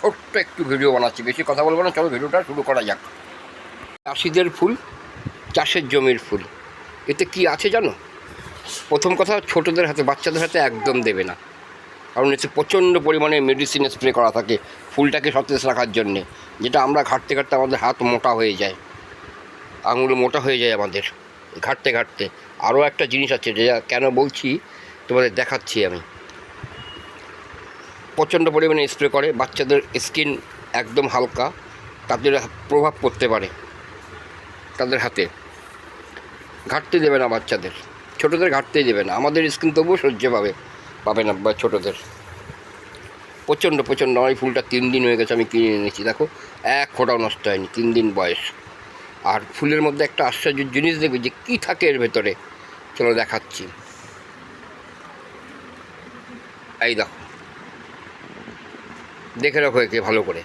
ছোট্ট একটু ভিডিও বানাচ্ছি, বেশি কথা বলবো না, চলো ভিডিওটা শুরু করা যাক। চাষিদের ফুল, চাষের জমির ফুল, এতে কি আছে জানো? প্রথম কথা, ছোটোদের হাতে, বাচ্চাদের হাতে একদম দেবে না, কারণ এতে প্রচণ্ড পরিমাণে মেডিসিন স্প্রে করা থাকে ফুলটাকে সতেজ রাখার জন্যে, যেটা আমরা ঘাঁটতে ঘাঁটতে আমাদের হাত মোটা হয়ে যায়, আঙুল মোটা হয়ে যায় আমাদের ঘাঁটতে ঘাঁটতে। আরও একটা জিনিস আছে, যেটা কেন বলছি তোমাদের দেখাচ্ছি আমি। প্রচণ্ড পরিমাণে স্প্রে করে, বাচ্চাদের স্কিন একদম হালকা, তাদের প্রভাব পড়তে পারে, তাদের হাতে ঘাঁটতে দেবে না বাচ্চাদের, ছোটোদের ঘাঁটতেই দেবে না। আমাদের স্কিন তবুও সহ্য পাবে না বা ছোটোদের। প্রচণ্ড আমার ফুলটা 3 দিন হয়ে গেছে, আমি কিনে এনেছি, দেখো এক ফোঁটাও নষ্ট হয়নি, 3 দিন বয়স। আর ফুলের মধ্যে একটা আশ্চর্য জিনিস দেখবে যে কী থাকে এর ভেতরে, চলো দেখাচ্ছি। এই দেখো, দেখে রাখো একে ভালো করে,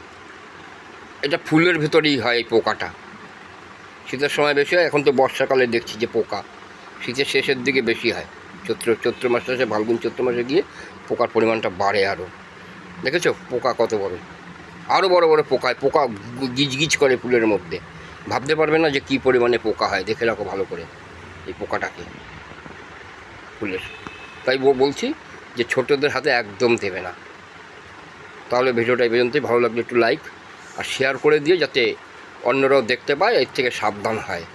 এটা ফুলের ভেতরেই হয় এই পোকাটা। শীতের সময় বেশি হয়, এখন তো বর্ষাকালে দেখছি যে পোকা শীতের শেষের দিকে বেশি হয়, চৈত্র মাসে আসে, ফাল্গুন চৈত্র মাসে গিয়ে পোকার পরিমাণটা বাড়ে আরও। দেখেছো পোকা কত বড়, আরও বড় বড় পোকা গিজ করে ফুলের মধ্যে, ভাবতে পারবে না যে কী পরিমাণে পোকা হয়। দেখে রাখো ভালো করে এই পোকাটাকে ফুলের। তাই বলছি যে ছোটোদের হাতে একদম দেবে না। তাহলে ভিডিওটা এই পর্যন্তই, ভালো লাগলে একটু লাইক আর শেয়ার করে দিয়ে, যাতে অন্যরাও দেখতে পায়, এর থেকে সাবধান হয়।